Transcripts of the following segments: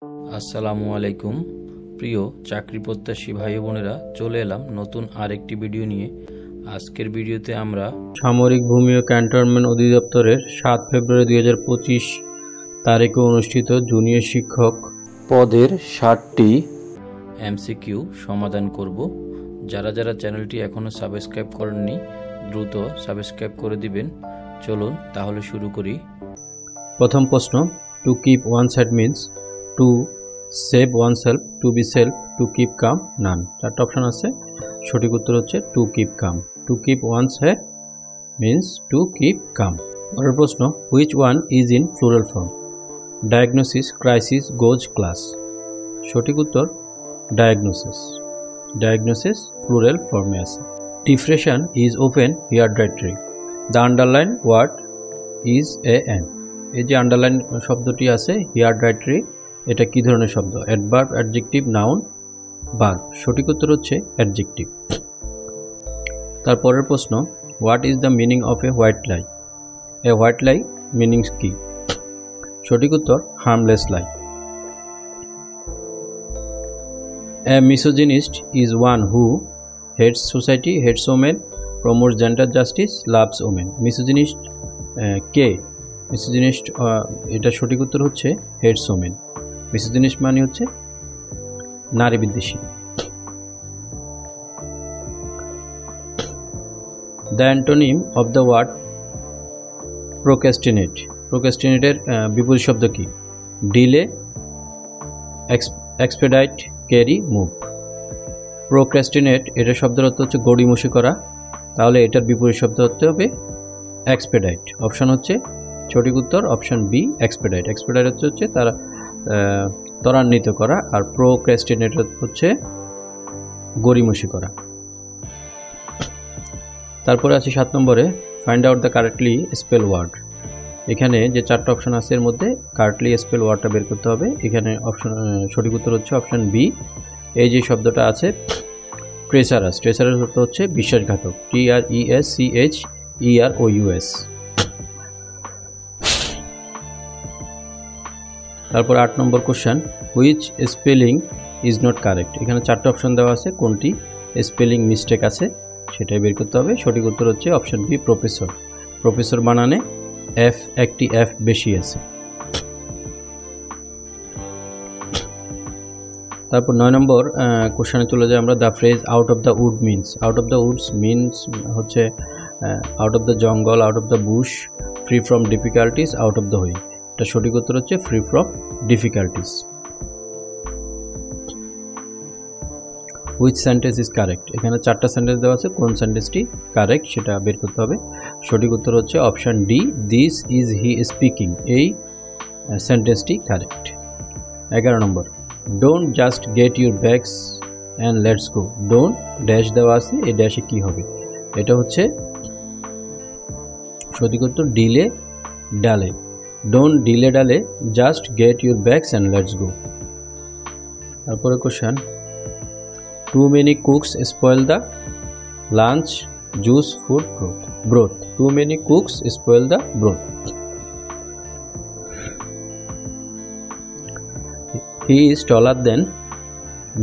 আসসালামু আলাইকুম প্রিয় চাকরি প্রত্যাশী ভাই বোনেরা, চলে এলাম নতুন আরেকটি ভিডিও নিয়ে। আজকের ভিডিওতে আমরা সামরিক ভূমি ও ক্যান্টনমেন্ট অধিদপ্তরের 7 ফেব্রুয়ারি 2025 তারিখে অনুষ্ঠিত জুনিয়র শিক্ষক পদের 60টি এমসিকিউ সমাধান করব। যারা যারা চ্যানেলটি এখনও সাবস্ক্রাইব করেননি দ্রুত সাবস্ক্রাইব করে দিবেন। চলুন তাহলে শুরু করি। প্রথম প্রশ্ন, to keep one side means to save oneself, to be self, to keep calm, none. চারটা অপশন আছে, সঠিক উত্তর হচ্ছে to keep calm. To keep one side means to keep calm. পরের প্রশ্ন, which one is in plural form? Diagnosis, crisis, goose, class. সঠিক উত্তর diagnosis. Diagnosis plural ফর্মে আছে। Depression is open here dietary. The underline word is A N. এই যে underline শব্দটি আছে হিয়ার ডাইট্রি, এটা কি ধরনের শব্দ? Adverb, adjective, noun, verb. সঠিক উত্তর হচ্ছে অ্যাডজেক্টিভ। তারপরের প্রশ্ন, what is the meaning of a white lie? A white lie meanings কি? সঠিক উত্তর harmless lie. A misogynist is one who hates society, hates women, promotes gender justice, loves women. Misogynist K? Misogynist এটা সঠিক উত্তর হচ্ছে hates women. Misogynist মানে হচ্ছে নারী বিদ্বেষী। The antonym of the word procrastinate. প্রোক্রাস্টিনেটের বিপরীত শব্দ কি? Delay, expedite, carry, move. Procrastinate এটার শব্দের অর্থ হচ্ছে গড়িমসি করা, তাহলে এটার বিপরীত শব্দ হতে হবে এক্সপেডাইট। অপশন হচ্ছে সঠিক উত্তর অপশন বি, এক্সপেডাইট। এক্সপেডাইট হচ্ছে তারা ত্বরান্বিত করা, আর প্রোক্রাস্টিনেট হচ্ছে গড়িমসি করা। তারপরে আছে 7 নম্বরে, find out the correctly spell word. এখানে যে 4টা অপশন আছে এর মধ্যে কারেক্টলি স্পেল ওয়ার্ডটা বের করতে হবে। এখানে অপশন সঠিক উত্তর হচ্ছে অপশন বি। এই যে শব্দটা আছে ট্রেসারাস, ট্রেসারাস অর্থ হচ্ছে বিশ্বাসঘাতক, TRESCHEROUS। তারপর 8 নম্বর question, which spelling is not correct? এখানে 4টা অপশন দেওয়া আছে, কোনটি স্পেলিং মিস্টেক আছে সেটাই বের করতে হবে। সঠিক উত্তর হচ্ছে অপশন বি, প্রফেসর। প্রফেসর বানানে একটি এফ বেশি আছে। তারপর 9 নম্বর কোশ্চেনে চলে যাই আমরা। The phrase out of the wood means. Out of the woods means হচ্ছে out of the jungle, out of the bush, free from difficulties, out of the way. এটা সঠিক উত্তর হচ্ছে free from difficulties. Which sentence is correct? এখানে 4টা sentence দেওয়া আছে, কোন সেন্টেন্সটি কারেক্ট সেটা বের করতে হবে। সঠিক উত্তর হচ্ছে option D, this is he speaking. এই সেন্টেন্সটি কারেক্ট। 11 নম্বর, don't just get your bags and let's go. Don't dash দেওয়া আছে, এই ড্যাশে কি হবে? এটা হচ্ছে সঠিক উত্তর dilly dally. Don't dilly dally, just get your bags and let's go. তারপরে question, too many cooks spoil the lunch, juice, food, broth. Too many cooks spoil the broth. He is taller than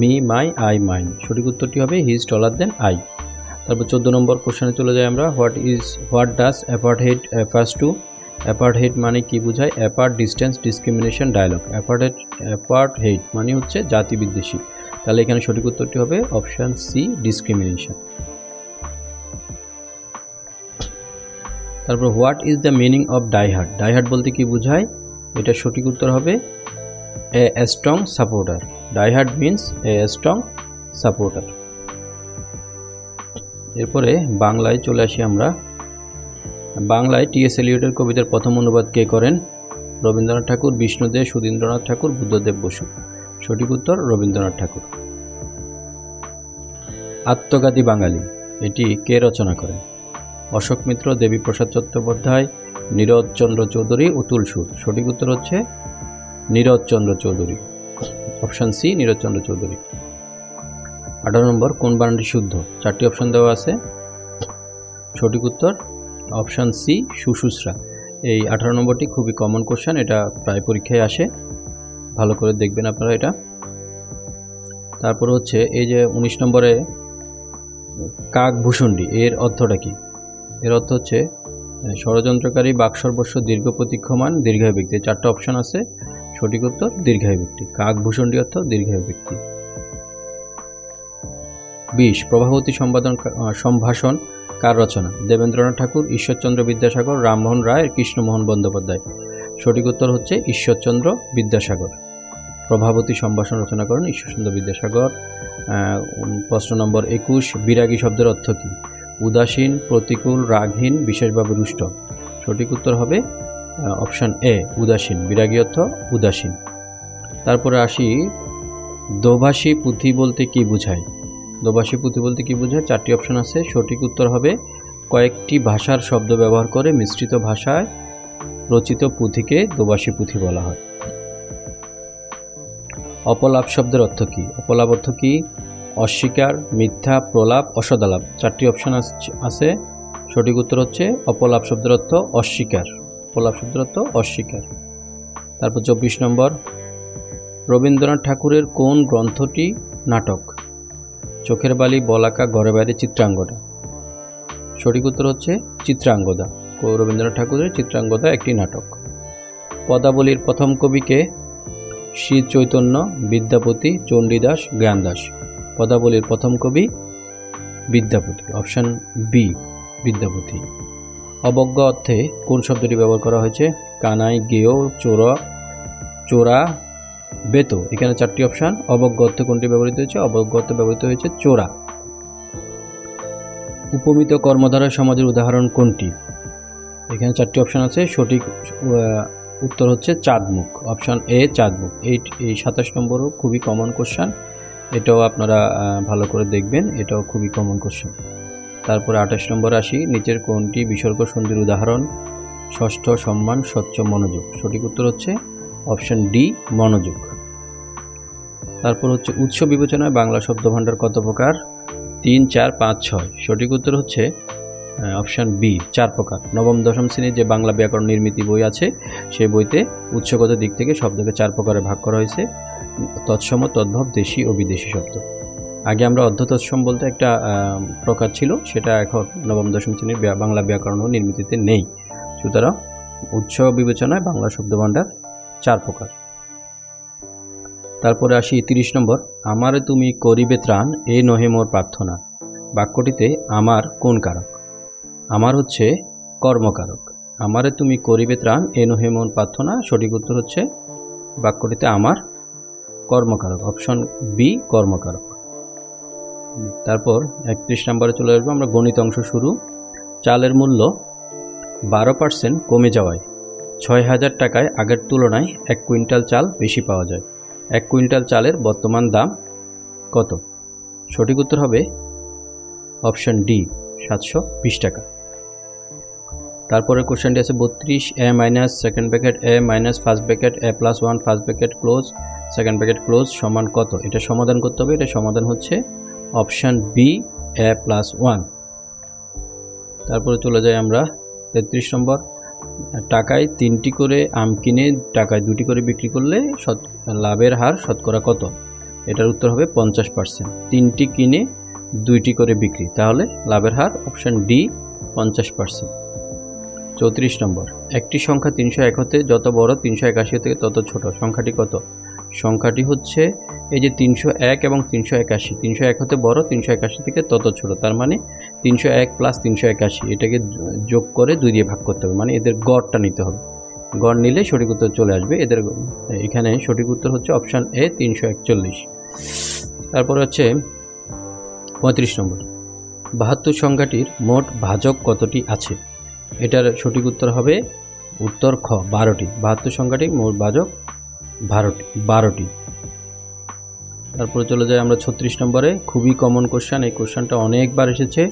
me, my, I, mine. সঠিক উত্তরটি হবে হি is taller then I. তারপর 14 নম্বর কোশ্চেনে চলে যাই আমরা। What does apartheid refers to? Apartheid মানে কি বোঝায়? Apart, distance, discrimination, dialogue. Apartheid মানে হচ্ছে জাতি বিদ্বেষী, তাহলে এখানে সঠিক উত্তরটি হবে অপশন সি, ডিসক্রিমিনেশন। তারপর what is the meaning of diehard? Diehard বলতে কি বোঝায়? এটা সঠিক উত্তর হবে a strong supporter. Diehard means a strong supporter. এরপরে বাংলায় চলে আসি আমরা। বাংলায় টি.এস. এলিয়টের কবিতার প্রথম অনুবাদ কে করেন? রবীন্দ্রনাথ ঠাকুর, বিষ্ণুদেব, সুধীন্দ্রনাথ ঠাকুর, বুদ্ধদেব বসু। সঠিক উত্তর রবীন্দ্রনাথ ঠাকুর। আত্মঘাতী বাঙালি এটি কে রচনা করেন? অশোক মিত্র, দেবীপ্রসাদ চট্টোপাধ্যায়, নীরজচন্দ্র চৌধুরী, অতুল সুর। সঠিক উত্তর হচ্ছে নীরজচন্দ্র চৌধুরী, অপশন সি, নীরজচন্দ্র চৌধুরী। 18 নম্বর, কোন বানানটি শুদ্ধ? 4টি অপশন দেওয়া আছে, সঠিক উত্তর অপশন সি, সুশুশ্রা। এই 18 নম্বরটি খুবই কমন কোশ্চেন, এটা প্রায় পরীক্ষায় আসে। ভালো করে দেখবেন আপনারা এটা। তারপর হচ্ছে এই যে 19 নম্বরে কাকভূষণ্ডী, এর অর্থটা কি? এর অর্থ হচ্ছে ষড়যন্ত্রকারী বাকসর্বস্ব দীর্ঘ প্রতীক্ষমান দীর্ঘায়ু ব্যক্তি। 4টা অপশন আছে, সঠিক উত্তর দীর্ঘায়ু ব্যক্তি। কাকভূষণ্ডী অর্থ দীর্ঘায়ু ব্যক্তি। 20 প্রভাবতী সম্ভাষণ কার রচনা? দেবেন্দ্রনাথ ঠাকুর, ঈশ্বরচন্দ্র বিদ্যাসাগর, রামমোহন রায়, কৃষ্ণমোহন বন্দ্যোপাধ্যায়। সঠিক উত্তর হচ্ছে ঈশ্বরচন্দ্র বিদ্যাসাগর। প্রভাবতী সম্ভাষণ রচনা করেন ঈশ্বরচন্দ্র বিদ্যাসাগর। প্রশ্ন নম্বর 21 বিরাগী শব্দের অর্থ কী? উদাসীন, প্রতিকূল, রাগহীন, বিশেষভাবে রুষ্ট। সঠিক উত্তর হবে অপশান এ উদাসীন। বিরাগী অর্থ উদাসীন। তারপরে আসি দোভাষী পুঁথি বলতে কি বোঝায়? দোভাষী পুঁথি বলতে কি বোঝায়? 4টি অপশন আছে, সঠিক উত্তর হবে কয়েকটি ভাষার শব্দ ব্যবহার করে মিশ্রিত ভাষায় রচিত পুঁথিকে দোভাষী পুঁথি বলা হয়। অপলাপ শব্দের অর্থ কী? অপলাপ অর্থ কী? অস্বীকার, মিথ্যা, প্রলাপ, অসদালাপ। 4টি অপশন আছে, সঠিক উত্তর হচ্ছে অপলাপ শব্দের অর্থ অস্বীকার। অপলাপ শব্দের অর্থ অস্বীকার। তারপর 24 নম্বর রবীন্দ্রনাথ ঠাকুরের কোন গ্রন্থটি নাটক? চোখের বালি, বলাকা, ঘরে বাইরে, চিত্রাঙ্গদা। সঠিক উত্তর হচ্ছে চিত্রাঙ্গদা। রবীন্দ্রনাথ ঠাকুরের চিত্রাঙ্গদা একটি নাটক। পদাবলীর প্রথম কবিকে? শ্রী চৈতন্য, বিদ্যাপতি, চণ্ডীদাস, জ্ঞানদাস। পদাবলীর প্রথম কবি বিদ্যাপতি। Option B Vidyapati. অবজ্ঞা অর্থে কোন শব্দটি ব্যবহার করা হয়েছে? কানাই, গেয়, চোরা, বেতো। এখানে 4টি অপশান। অবজ্ঞা অর্থে কোনটি ব্যবহৃত হয়েছে? অবজ্ঞা অর্থে ব্যবহৃত হয়েছে চোরা। উপমিত কর্মধারয় সমাজের উদাহরণ কোনটি? এখানে 4টি অপশান আছে, সঠিক উত্তর হচ্ছে চাঁদমুখ। Option A চাঁদমুখ। এই 27 নম্বরও খুবই কমন কোশ্চেন, এটাও আপনারা ভালো করে দেখবেন, এটাও খুবই কমন কোশ্চেন। তারপরে 28 নম্বর আসি, নিচের কোনটি বিসর্গ সন্ধির উদাহরণ? ষষ্ঠ, সম্মান, স্বচ্ছ, মনোযোগ। সঠিক উত্তর হচ্ছে অপশান ডি মনোযোগ। তারপর হচ্ছে উৎস বিবেচনায় বাংলা শব্দভাণ্ডার কত প্রকার? 3, 4, 5, 6। সঠিক উত্তর হচ্ছে অপশান বি 4 প্রকার। নবম দশম শ্রেণীর যে বাংলা ব্যাকরণ নির্মিতি বই আছে, সেই বইতে উৎসগত দিক থেকে শব্দকে 4 প্রকারে ভাগ করা হয়েছে: তৎসম, তদ্ভব, দেশি ও বিদেশি শব্দ। আগে আমরা অর্ধতৎসম বলতে একটা প্রকার ছিল, সেটা এখন নবম দশম শ্রেণীর বাংলা ব্যাকরণ ও নির্মিতিতে নেই। সুতরাং উৎস বিবেচনায় বাংলা শব্দভাণ্ডার 4 প্রকার। তারপরে আসি 30 নম্বর, আমারে তুমি করিবে ত্রাণ, এ নহে মোর প্রার্থনা। বাক্যটিতে আমার কোন কারক? আমার হচ্ছে কর্মকারক। আমারে তুমি করিবে ত্রাণ, এ নহে মোর প্রার্থনা। সঠিক উত্তর হচ্ছে বাক্যটিতে আমার কর্মকারক। Option B কর্মকারক। তারপর 31 নম্বরে চলে আসবো আমরা, গণিত অংশ শুরু। চালের মূল্য 12% কমে যাওয়ায় 6,000 টাকায় আগের তুলনায় 1 কুইন্টাল চাল বেশি পাওয়া যায়। 1 কুইন্টাল চালের বর্তমান দাম কত? সঠিক উত্তর হবে অপশন ডি 720 টাকা। তারপরে কোশ্চেনটি আছে 32, a minus second bracket a minus first bracket a plus 1 first bracket close second bracket close সমান কত? এটা সমাধান করতে হবে। এটা সমাধান হচ্ছে অপশন বি a প্লাস 1। তারপরে চলে যাই আমরা 33 নম্বর, টাকায় 3টি করে আম কিনে টাকায় 2টি করে বিক্রি করলে লাভের হার শতকরা কত? এটার উত্তর হবে 50%। 3টি কিনে 2টি করে বিক্রি, তাহলে লাভের হার অপশন ডি 50%। 34 নম্বর, একটি সংখ্যা 301 হতে যত বড় 381 থেকে তত ছোট, সংখ্যাটি কত? সংখ্যাটি হচ্ছে এই যে 301 এবং 381। 301 হতে বড়, 381 থেকে তত ছোট, তার মানে 301 প্লাস 381 এটাকে যোগ করে 2 দিয়ে ভাগ করতে হবে, মানে এদের গড়টা নিতে হবে। গড় নিলে সঠিক উত্তর চলে আসবে। এদের এখানে সঠিক উত্তর হচ্ছে অপশান এ 341। তারপর হচ্ছে 35 নম্বর, 72 সংখ্যাটির মোট ভাজক কতটি আছে? এটার সঠিক উত্তর হবে উত্তর খ 12টি। 72 সংখ্যাটির মোট ভাজক 12টি। তারপরে চলে যাই আমরা 36 নম্বরে, খুবই কমন কোশ্চেন। এই কোশ্চেনটা অনেকবার এসেছে।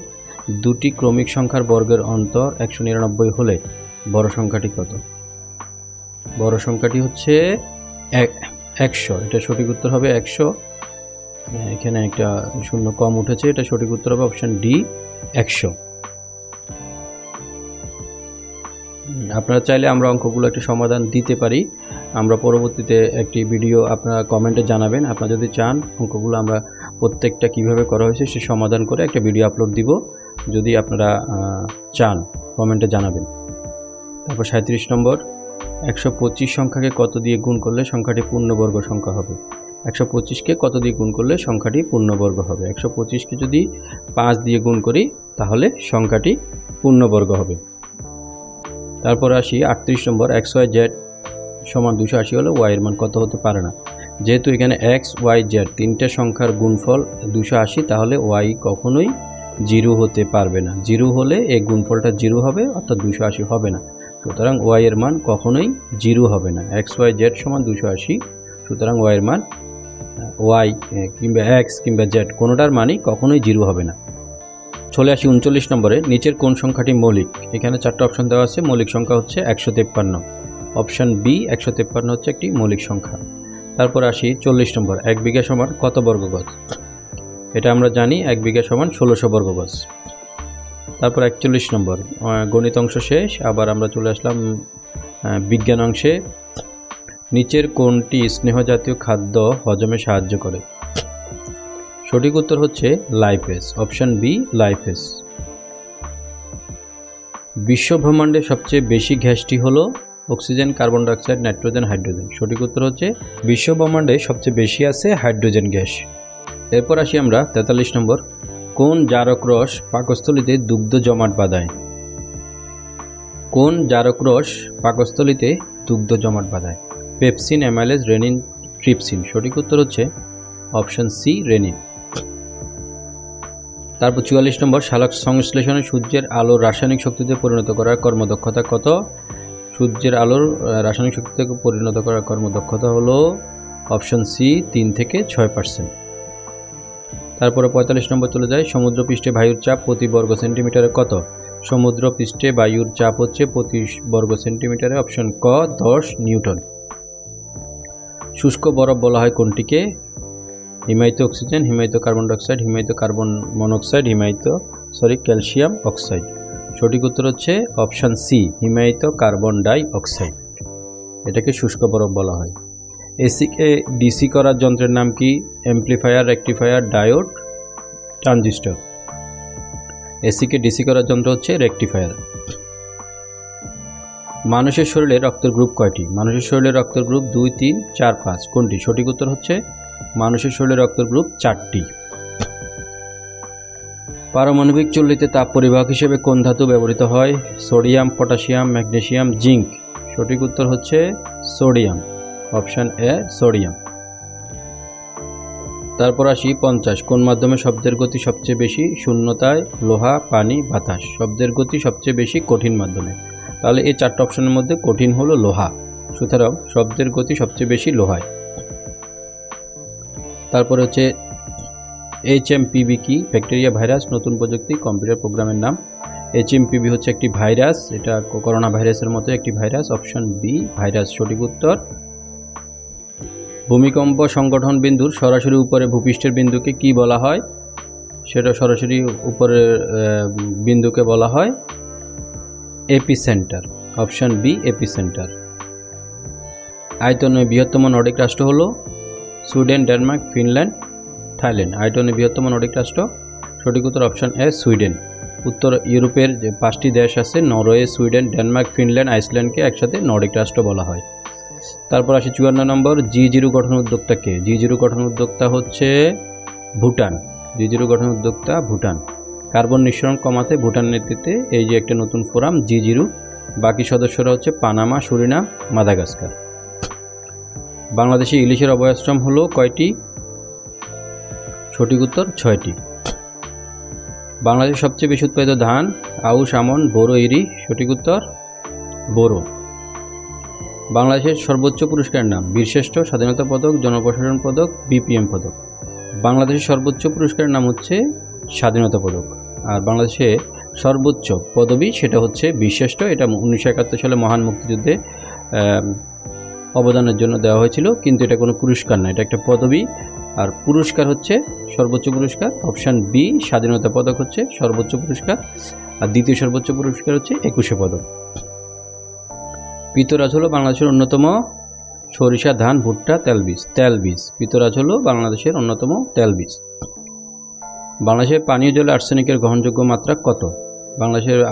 2টি ক্রমিক সংখ্যার বর্গের অন্তর 199 হলে বড় সংখ্যাটি কত? বড় সংখ্যাটি হচ্ছে 100। এটা সঠিক উত্তর হবে 100। এখানে একটা শূন্য কম উঠেছে, এটা সঠিক উত্তর হবে অপশন ডি 100। আপনারা চাইলে আমরা অঙ্কগুলো একটা সমাধান দিতে পারি, আমরা পরবর্তীতে একটি ভিডিও আপনারা কমেন্টে জানাবেন। আপনারা যদি চান অঙ্কগুলো আমরা প্রত্যেকটা কিভাবে করা হয়েছে সে সমাধান করে একটা ভিডিও আপলোড দিব, যদি আপনারা চান কমেন্টে জানাবেন। তারপর 37 নম্বর, 125 সংখ্যাকে কত দিয়ে গুণ করলে সংখ্যাটি পূর্ণবর্গ সংখ্যা হবে? 125কে কত দিয়ে গুণ করলে সংখ্যাটি পূর্ণবর্গ হবে? 125কে যদি 5 দিয়ে গুণ করি তাহলে সংখ্যাটি পূর্ণবর্গ হবে। তারপর আসি 38 নম্বর, XYZ সমান 280 হলে y এর মান কত হতে পারে না? যেহেতু এখানে XYZ তিনটে সংখ্যার গুণফল 280, তাহলে y কখনোই 0 হতে পারবে না। 0 হলে এই গুণফলটা 0 হবে, অর্থাৎ 280 হবে না। সুতরাং y এর মান কখনোই 0 হবে না। XYZ সমান 280, সুতরাং y এর মান y কিংবা x কিংবা z কোনোটার মানই কখনোই 0 হবে না। চলে আসি 39 নম্বরে, নিচের কোন সংখ্যাটি মৌলিক? এখানে 4টা অপশন দেওয়া আছে। মৌলিক সংখ্যা হচ্ছে 153। অপশন বি 153 হচ্ছে একটি মৌলিক সংখ্যা। তারপর আসি 40 নম্বর, 1 বিঘা সমান কত বর্গ গজ? এটা আমরা জানি 1 বিঘা সমান 1600 বর্গ গজ। তারপর 41 নম্বর, গণিত অংশ শেষ, আবার আমরা চলে আসলাম বিজ্ঞান অংশে। নিচের কোনটি স্নেহ জাতীয় খাদ্য হজমে সাহায্য করে? সঠিক উত্তর হচ্ছে লাইপেজ, অপশন বি লাইপেজ। বিশ্ব ব্রহ্মাণ্ডে সবচেয়ে বেশি গ্যাসটি হলো oxygen, carbon dioxide, nitrogen, hydrogen. সঠিক উত্তর হচ্ছে বিশ্ব ব্রহ্মাণ্ডে সবচেয়ে বেশি আছে হাইড্রোজেন গ্যাস। এরপর আসি আমরা 43 নম্বর, কোন জারক রস পাকস্থলীতে দুগ্ধ জমাট বাঁধায়? কোন জারক রস পাকস্থলীতে দুগ্ধ জমাট বাঁধায়? Pepsin, amylase, rennin, trypsin. সঠিক উত্তর হচ্ছে অপশন সি রেনিন। তারপর 44 নম্বর, সালোক সংশ্লেষণে সূর্যের আলোর রাসায়নিক শক্তিতে পরিণত করার কর্মদক্ষতা কত? সূর্যের আলোর রাসায়নিক শক্তিতে পরিণত করার কর্মদক্ষতা হলো অপশন সি 3 থেকে 6%। তারপরে 45 নম্বর চলে যায়, সমুদ্রপৃষ্ঠে বায়ুর চাপ প্রতি বর্গ সেন্টিমিটারে কত? সমুদ্রপৃষ্ঠে বায়ুর চাপ হচ্ছে প্রতি বর্গ সেন্টিমিটারে অপশন ক 10 নিউটন। শুষ্ক বরফ বলা হয় কোনটিকে? হিমায়িত অক্সিজেন, হিমায়িত কার্বন ডাইঅক্সাইড, হিমায়িত কার্বন মনোক্সাইড, ক্যালসিয়াম অক্সাইড। সঠিক উত্তর হচ্ছে অপশন সি হিমায়িত কার্বন ডাই অক্সাইড, এটাকে শুষ্ক বরফ বলা হয়। এসিকে ডিসি করার যন্ত্রের নাম কি? Amplifier, rectifier, diode, transistor. এসিকে ডিসি করার যন্ত্র হচ্ছে রেকটিফায়ার। মানুষের শরীরে রক্তের গ্রুপ কয়টি? মানুষের শরীরে রক্তের গ্রুপ 2, 3, 4, 5 কোনটি? সঠিক উত্তর হচ্ছে মানুষের শরীরে রক্তের গ্রুপ 4টি। পারমাণবিক চুল্লিতে তাপ পরিবাহক হিসেবে কোন ধাতু ব্যবহৃত হয়? Sodium, potassium, magnesium, zinc. সঠিক উত্তর হচ্ছে সোডিয়াম, অপশন এ সোডিয়াম। তারপর আসি 50, কোন মাধ্যমে শব্দের গতি সবচেয়ে বেশি? শূন্যতায়, লোহা, পানি, বাতাস। শব্দের গতি সবচেয়ে বেশি কঠিন মাধ্যমে। তাহলে এই 4টা অপশনের মধ্যে কঠিন হলো লোহা, সুতরাং শব্দের গতি সবচেয়ে বেশি লোহায়। তারপর হচ্ছে HMPV কি? ব্যাকটেরিয়া, ভাইরাস, নতুন প্রযুক্তি, কম্পিউটার প্রোগ্রামের নাম। HMPV হচ্ছে একটি ভাইরাস, এটা করোনা ভাইরাসের মতো একটি ভাইরাস, অপশন বি ভাইরাস সঠিক উত্তর। ভূমিকম্প সংগঠন বিন্দুর সরাসরি উপরে ভূপৃষ্ঠের বিন্দুকে কি বলা হয়? সেটা সরাসরি উপরের বিন্দুকে বলা হয় এপিসেন্টার, অপশন বি এপিসেন্টার। আয়তনে বৃহত্তম নর্ডিক রাষ্ট্র হলো সুইডেন, ডেনমার্ক, ফিনল্যান্ড, থাইল্যান্ড। আয়তনে বৃহত্তম নর্ডিক রাষ্ট্র সঠিক উত্তর অপশন এ সুইডেন। উত্তর ইউরোপের যে 5টি দেশ আছে নরওয়ে, সুইডেন, ডেনমার্ক, ফিনল্যান্ড, আইসল্যান্ডকে একসাথে নর্ডিক রাষ্ট্র বলা হয়। তারপর আসি 54 নম্বর, G0 গঠন উদ্যোক্তা কে? G0 গঠন উদ্যোক্তা হচ্ছে ভুটান। G0 গঠন উদ্যোক্তা ভুটান। কার্বন নিঃসরণ কমাতে ভুটান নেতৃত্বে এই যে একটা নতুন ফোরাম G0, বাকি সদস্যরা হচ্ছে পানামা, সুরিনাম, মাদাগাস্কার। বাংলাদেশে ইলিশের অভয়াশ্রম হলো কয়টি? সঠিক উত্তর 6টি। বাংলাদেশের সবচেয়ে বেশি উৎপাদিত ধান? আউশ, আমন, বোরো, ইরি। সঠিক উত্তর বোরো। বাংলাদেশের সর্বোচ্চ পুরস্কারের নাম? বীরশ্রেষ্ঠ, স্বাধীনতা পদক, জনপ্রশাসন পদক, BPM পদক। বাংলাদেশের সর্বোচ্চ পুরস্কারের নাম হচ্ছে স্বাধীনতা পদক। আর বাংলাদেশে সর্বোচ্চ পদবি সেটা হচ্ছে বীরশ্রেষ্ঠ। এটা 1971 সালে মহান মুক্তিযুদ্ধে অবদানের জন্য দেওয়া হয়েছিল, কিন্তু এটা কোনো পুরস্কার না, এটা একটা পদবি। আর পুরস্কার হচ্ছে সর্বোচ্চ পুরস্কার, অপশান বি স্বাধীনতা পদক হচ্ছে সর্বোচ্চ পুরস্কার, আর দ্বিতীয় সর্বোচ্চ পুরস্কার হচ্ছে 21শে পদক। পিতরাজ হলো বাংলাদেশের অন্যতম সরিষা, ধান, ভুট্টা, তেলবীজ। তেলবীজ পিতরাজ হলো বাংলাদেশের অন্যতম তেলবীজ। বাংলাদেশের পানীয় জলে আর্সেনিকের গ্রহণযোগ্য মাত্রা কত? বাংলাদেশের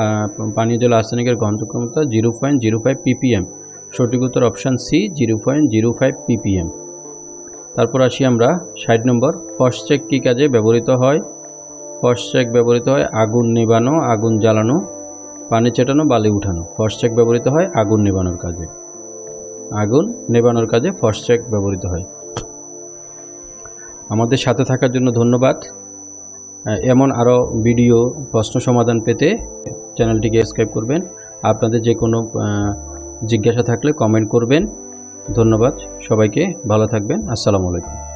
পানীয় জলে আর্সেনিকের গ্রহণযোগ্য মাত্রা 0.05 ppm। সঠিক উত্তর অপশান সি, 0.05 ppm। তারপর আসি আমরা 60 নম্বর। ফসচেক কী কাজে ব্যবহৃত হয়? ফসচেক ব্যবহৃত হয় আগুন নেভানো, আগুন জ্বালানো, পানি চেটানো, বালি উঠানো। ফসচেক ব্যবহৃত হয় আগুন নেভানোর কাজে। আগুন নেভানোর কাজে ফসচেক ব্যবহৃত হয়। আমাদের সাথে থাকার জন্য ধন্যবাদ। এমন আরও ভিডিও প্রশ্ন সমাধান পেতে চ্যানেলটিকে সাবস্ক্রাইব করবেন। আপনাদের যে কোনো জিজ্ঞাসা থাকলে কমেন্ট করবেন। ধন্যবাদ সবাইকে, ভালো থাকবেন। আসসালামু আলাইকুম।